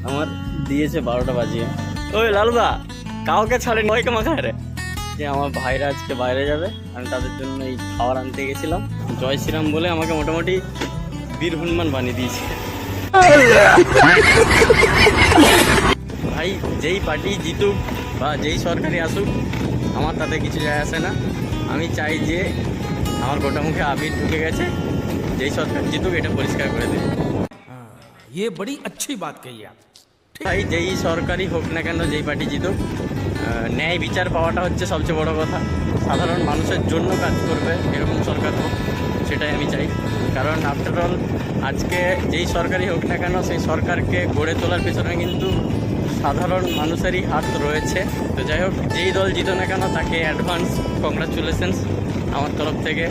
আমার দিয়েছে 12টা বাজিয়ে। ওই লালুদা কাউকে ছাড়েনি, ওইকে মাখায় রে। যে আমার ভাইরা আজকে বাইরে যাবে, আমি তাদের জন্য এই খাবার আনতে গেছিলাম। জয় শ্রীরাম বলে আমাকে মোটামুটি বীর হনুমান বানিয়ে দিয়েছে। ভাই যেই পার্টি জিতুক বা যেই সরকারি আসুক, আমার তাতে কিছু যায় আসে না। আমি চাই যে আমার গোটা মুখে আবির ঢুকে গেছে, যেই সরকার জিতুক এটা পরিষ্কার করে দেবে। ये बड़ी अच्छी बात कही आप। ভাই যেই সরকারই হোক না কেন, যেই পার্টি জিতুক, ন্যায় বিচার পাওয়াটা হচ্ছে সবচেয়ে বড় কথা। সাধারণ মানুষের জন্য কাজ করবে এরকম সরকার হোক, সেটাই আমি চাই। কারণ আফটার অল আজকে যেই সরকারই হোক না কেন, সেই সরকারকে গড়ে তোলার পেছনে কিন্তু সাধারণ মানুষেরই হাত রয়েছে। তো যাই হোক, যেই দল জিতো না কেন তাকে অ্যাডভান্স কংগ্রাচুলেশনস আমার তরফ থেকে।